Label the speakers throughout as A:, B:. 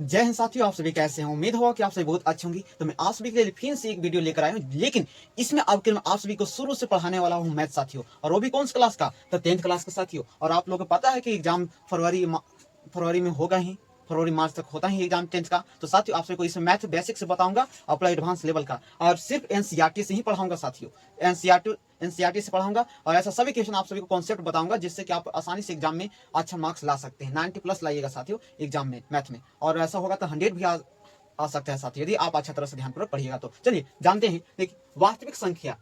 A: जय हिंद साथियों, आप सभी कैसे हैं। उम्मीद होगा कि आप सभी बहुत अच्छे होंगी। तो मैं आप सभी के लिए फिर से एक वीडियो लेकर आया हूँ, लेकिन इसमें अब मैं आप सभी को शुरू से पढ़ाने वाला हूँ मैथ साथियों, और वो भी कौन सी क्लास का, तो 10th क्लास का साथियों। और आप लोगों को पता है कि एग्जाम फरवरी में होगा ही, फरवरी मार्च तक होता ही एग्जाम 10th का। तो साथियों आप सभी को इसमें मैथ बेसिक से बताऊंगा, अपना एडवांस लेवल का, और सिर्फ एनसीईआरटी से ही पढ़ाऊंगा साथियों। एनसीईआरटी से पढ़ाऊंगा, और ऐसा सभी क्वेश्चन आप सभी को कॉन्सेप्ट बताऊंगा, जिससे कि आप आसानी से एग्जाम में अच्छा मार्क्स ला सकते हैं। 90+ लाइएगा साथियों एग्जाम में मैथ में, और ऐसा होगा तो 100 भी आ सकता है साथियों, यदि आप अच्छा तरह से ध्यानपूर्वक पढ़िएगा तो। चलिए जानते हैं। देखिए वास्तविक संख्या,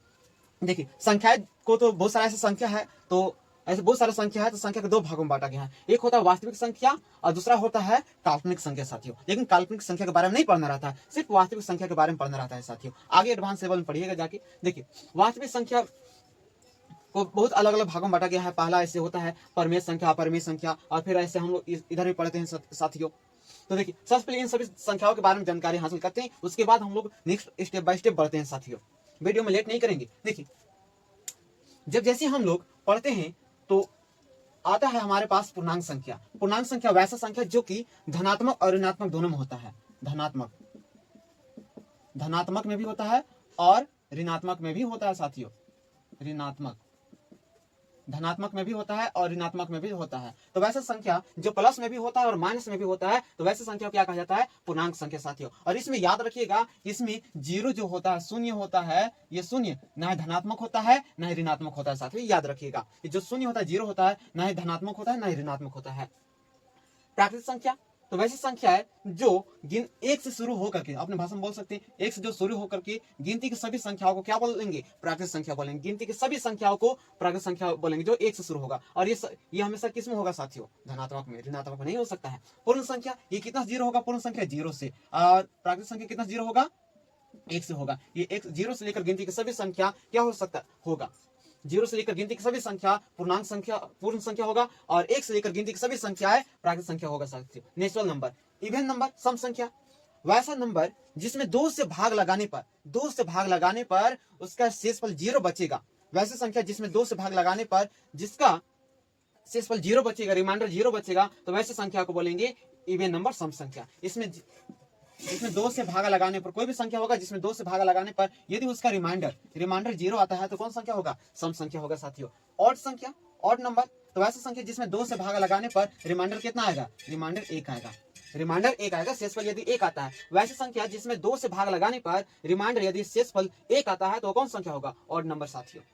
A: देखिए संख्या को तो बहुत सारा ऐसा संख्या है, तो ऐसे बहुत सारे संख्या है, तो संख्या के दो भागों में बांटा गया है। एक होता है वास्तविक संख्या और दूसरा होता है काल्पनिक संख्या साथियों। लेकिन काल्पनिक संख्या के बारे में नहीं पढ़ना रहता है, सिर्फ वास्तविक संख्या के बारे में पढ़ना रहता है साथियों। आगे एडवांस लेवल में पढ़िएगा जाके। देखिए वास्तविक संख्या को बहुत अलग अलग भागों में बांटा गया है। पहला ऐसे होता है परमेय संख्या, अपरमेय संख्या, और फिर ऐसे हम लोग इधर भी पढ़ते हैं साथियों। तो देखिए सबसे पहले इन सभी संख्याओं के बारे में जानकारी हासिल करते हैं, उसके बाद हम लोग नेक्स्ट स्टेप बाय स्टेप बढ़ते हैं साथियों। वीडियो में लेट नहीं करेंगे। देखिए जब जैसे हम लोग पढ़ते हैं तो आता है हमारे पास पूर्णांक संख्या। पूर्णांक संख्या वैसा संख्या जो कि धनात्मक और ऋणात्मक दोनों में होता है। धनात्मक में भी होता है और ऋणात्मक में भी होता है साथियों। धनात्मक में भी होता है और ऋणात्मक में भी होता है। तो वैसे संख्या जो प्लस में भी होता है और माइनस में भी होता है, तो वैसे संख्या को क्या कहा जाता है, पूर्णांक संख्या साथियों। और इसमें याद रखिएगा, इसमें जीरो जो होता है, शून्य होता है, ये शून्य ना ही धनात्मक होता है ना ही ऋणात्मक होता है साथियों। याद रखिएगा, ये जो शून्य होता है, जीरो होता है, ना ही धनात्मक होता है ना ही ऋणात्मक होता है। प्राकृतिक संख्या तो वैसी संख्या है जो एक से शुरू होकर के, अपने भाषा में बोल सकते हैं, एक से जो शुरू होकर के गिनती की सभी संख्याओं को क्या बोलेंगे, प्राकृतिक संख्या बोलेंगे। गिनती की सभी संख्याओं को प्राकृतिक संख्या बोलेंगे, जो एक से शुरू होगा। और ये हमेशा किस में होगा साथियों, धनात्मक में, ऋणात्मक में नहीं हो सकता है। पूर्ण संख्या ये कितना जीरो होगा, पूर्ण संख्या जीरो से। और प्राकृतिक संख्या कितना जीरो होगा, एक से होगा। ये एक जीरो से लेकर गिनती की सभी संख्या क्या हो सकता होगा, जीरो से लेकर गिनती की सभी संख्या पूर्णांक संख्या, पूर्ण संख्या होगा, और एक से लेकर गिनती की सभी संख्याएं प्राकृतिक संख्या होगा साथियों। नेचुरल नंबर, इवन नंबर, सम संख्या, वैसा नंबर जिसमें दो से भाग लगाने पर उसका शेषफल जीरो बचेगा। वैसे संख्या जिसमें दो से भाग लगाने पर जिसका शेषफल जीरो बचेगा, रिमाइंडर जीरो बचेगा, तो वैसे संख्या को बोलेंगे इवन नंबर, सम संख्या। इसमें दो से भागा लगाने पर, कोई भी संख्या होगा जिसमें दो से भागा लगाने पर यदि उसका रिमाइंडर जीरो आता है, तो कौन संख्या होगा, सम संख्या होगा साथियों। ऑड संख्या, ऑड नंबर, तो वैसे संख्या जिसमें दो से भागा लगाने पर रिमाइंडर कितना आएगा, रिमाइंडर एक आएगा, शेषफल यदि एक आता है। वैसे संख्या जिसमें दो से भाग लगाने पर रिमाइंडर यदि शेषफल एक आता है, तो कौन संख्या होगा, ऑड नंबर साथियों।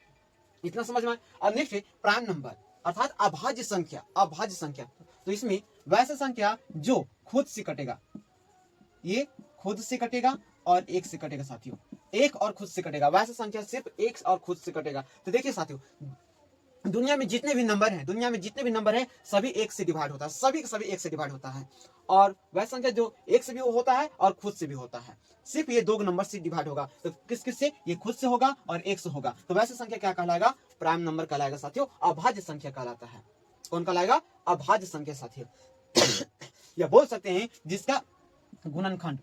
A: इतना समझ में। और नेक्स्ट प्राइम नंबर अर्थात अभाज्य संख्या। तो इसमें वैसे संख्या जो खुद से कटेगा, ये खुद से कटेगा और एक से कटेगा साथियों, एक और खुद से कटेगा। वैसे संख्या सिर्फ एक और खुद से कटेगा। तो देखिए साथियों, दुनिया में जितने भी नंबर हैं सभी एक से डिवाइड होता है, सभी एक से डिवाइड होता है। और वह संख्या जो एक से भी होता है और खुद से भी होता है, सिर्फ ये दो नंबर से डिवाइड होगा। तो किस किस से, ये खुद से होगा और एक से होगा। तो वैसे संख्या क्या कहलाएगा, प्राइम नंबर कहलाएगा साथियों, अभाज्य संख्या कहलाता है। कौन कहलाएगा, अभाज्य संख्या साथियों। या बोल सकते हैं जिसका गुणनखंड,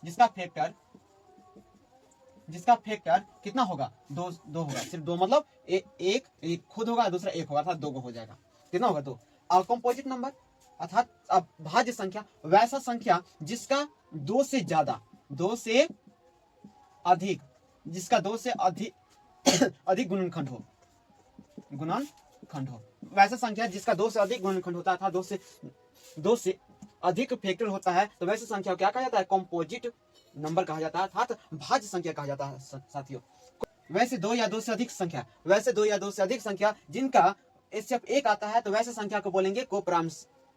A: जिसका फैक्टर कितना होगा, दो होगा, सिर्फ दो, मतलब एक खुद होगा, दूसरा एक होगा, अर्थात दो को हो जाएगा। कितना होगा, दो। और कंपोजिट नंबर अर्थात अभाज्य संख्या, वैसा संख्या जिसका दो से ज्यादा, दो से अधिक, जिसका दो से अधिक गुणनखंड हो, वैसा संख्या जिसका दो से अधिक गुणनखंड होता है, अर्थात दो से अधिक फैक्टर होता है, तो वैसे संख्या को क्या कहा जाता है, कंपोजिट नंबर कहा जाता है, अर्थात भाज्य संख्या कहा जाता है साथियों। वैसे दो या दो से अधिक संख्या जिनका सिर्फ एक आता है, तो वैसे संख्या को बोलेंगे कोप्राइम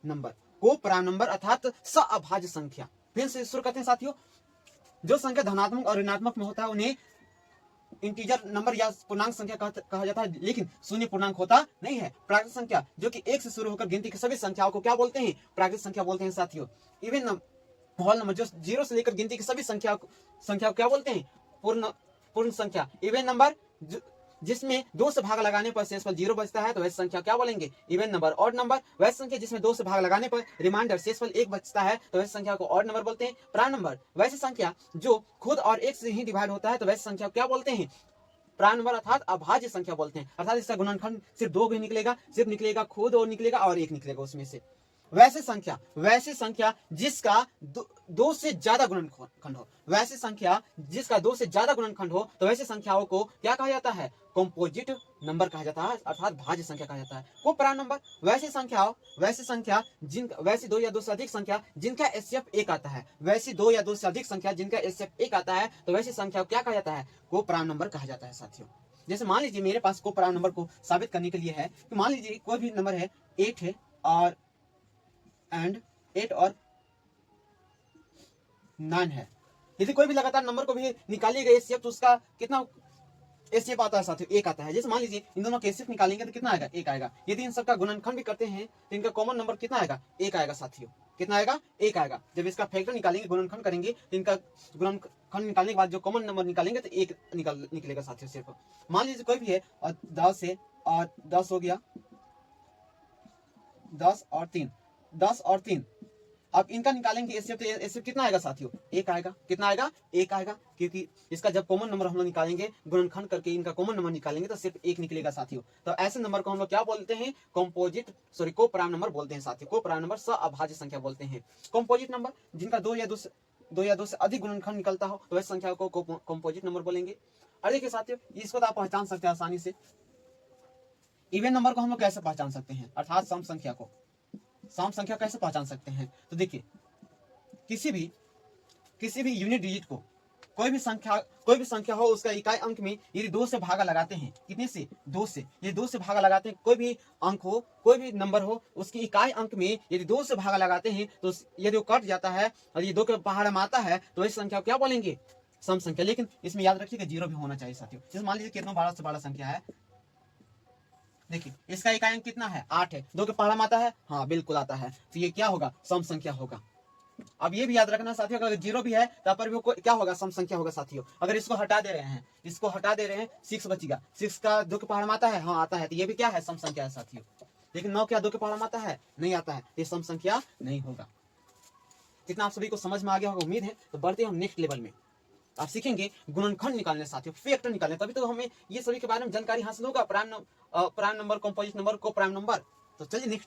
A: नंबर अर्थात सअभाज्य संख्या। फिर से शुरू करते हैं साथियों। जो संख्या धनात्मक और ऋणात्मक में होता है उन्हें इंटीजर नंबर या पूर्णांक संख्या कहा जाता है, लेकिन शून्य पूर्णांक होता नहीं है। प्राकृतिक संख्या जो कि एक से शुरू होकर गिनती की सभी संख्याओं को क्या बोलते हैं, प्राकृतिक संख्या बोलते हैं साथियों। इवन होल नंबर जो जीरो से लेकर गिनती की सभी संख्या को क्या बोलते हैं, पूर्ण संख्या। इवन नंबर जिसमें दो से भाग लगाने पर शेषफल जीरो बचता है, तो वैसे संख्या क्या बोलेंगे, इवन नंबर। ऑड नंबर वैसे संख्या जिसमें दो से भाग लगाने पर रिमाइंडर शेषफल एक बचता है, तो वैसे संख्या को ऑड नंबर बोलते हैं। प्राइम नंबर वैसे संख्या जो खुद और एक से ही डिवाइड होता है, तो वैसे संख्या क्या बोलते हैं, प्राइम नंबर अर्थात अभाज्य संख्या बोलते हैं। अर्थात इसका गुणनखंड सिर्फ दो ही निकलेगा, सिर्फ निकलेगा खुद और निकलेगा और एक निकलेगा उसमें से। वैसी संख्या जिसका दो से ज्यादा गुणनखंड हो, वैसी संख्या जिसका दो से ज्यादा गुणनखंड हो, तो वैसी संख्याओं को क्या कहा जाता है? कंपोजिट नंबर कहा जाता है, अर्थात भाज्य संख्या कहा जाता है। को प्राइम नंबर वैसी संख्या वैसी दो या दो से अधिक संख्या जिनका एचसीएफ 1 आता है, वैसी दो या दो से अधिक संख्या जिनका एचसीएफ 1 आता है, तो वैसी संख्या को क्या कहा जाता है? को प्राइम नंबर कहा जाता है साथियों। जैसे मान लीजिए मेरे पास को प्राइम नंबर को साबित करने के लिए है कि मान लीजिए कोई भी नंबर है 8 है और 8 और 9 है। यदि कोई भी लगातार नंबर को भी निकालिएगा एचसीएफ, तो उसका कितना एचसीएफ आता है साथियों? 1 आता है। जैसे मान लीजिए इन दोनों का एचसीएफ निकालेंगे तो कितना आएगा? 1 आएगा। यदि इन सबका गुणनखंड भी करते हैं तो इनका कॉमन नंबर कितना आएगा? 1 आएगा साथियों। कितना आएगा? 1 आएगा। जब इसका फैक्टर निकालेंगे, गुणनखंड करेंगे, तो इनका गुणनखंड निकालने के बाद जो कॉमन नंबर निकालेंगे तो 1 निकलेगा साथियों सिर्फ। मान लीजिए कोई भी है और 10 है और 10 हो गया, 10 और 3। अब इनका निकालेंगे एचसीएफ, तो एचसीएफ कितना आएगा साथियों? 1 आएगा। कितना आएगा? 1 आएगा, क्योंकि इसका जब कॉमन नंबर हम लोग निकालेंगे, गुणनखंड करके इनका कॉमन नंबर निकालेंगे तो सिर्फ 1 निकलेगा साथियों। तो ऐसे नंबर को हम लोग क्या बोलते हैं? को प्राइम नंबर बोलते हैं साथियों। को प्राइम नंबर अभाज्य संख्या बोलते हैं। कंपोजिट नंबर जिनका दो या दो से अधिक गुणनखंड निकलता हो, तो वैसे संख्या को कंपोजिट नंबर बोलेंगे। और देखिए साथियों, इसको तो आप पहचान सकते हैं आसानी से। इवन नंबर को हम लोग कैसे पहचान सकते हैं, अर्थात सम संख्या को कैसे पहचान सकते हैं? तो देखिए, किसी भी यूनिट डिजिट को कोई भी संख्या हो, उसका इकाई अंक में यदि 2 से भागा लगाते हैं, कितने से? 2 से। ये 2 से भागा लगाते हैं, कोई भी अंक हो, कोई भी नंबर हो, उसकी इकाई अंक में यदि 2 से भागा लगाते हैं, तो यदि वो कट जाता है और ये 2 के पहाड़ में आता है, तो इस संख्या को क्या बोलेंगे? सम संख्या। लेकिन इसमें याद रखिएगा 0 भी होना चाहिए साथियों। जैसे मान लीजिए कितना बड़ा से बड़ा संख्या है, देखिए इसका इकाई अंक कितना है? 8 है। 2 के पहाड़ा में आता है? हाँ बिल्कुल आता है। तो ये क्या होगा? सम संख्या होगा। अब ये भी याद रखना साथियों, अगर 0 भी है तो पर भी क्या होगा? सम संख्या होगा साथियों। अगर इसको हटा दे रहे हैं, 6 बचेगा। 6 का 2 के पहाड़ में आता है? हाँ आता है। तो ये भी क्या है? सम संख्या है साथियों। लेकिन 9 क्या 2 के पहाड़ में आता है? नहीं आता है। तो ये सम संख्या नहीं होगा। कितना आप सभी को समझ में आ गया होगा उम्मीद है। तो बढ़ते हैं हम नेक्स्ट लेवल में। आप सीखेंगे गुणनखंड निकालने साथियों, फैक्टर निकालने। तभी तो हमें ये सभी के बारे में जानकारी हासिल होगा। प्राइम नंबर, कंपोजिट नंबर, को प्राइम नंबर। तो चलिए नेक्स्ट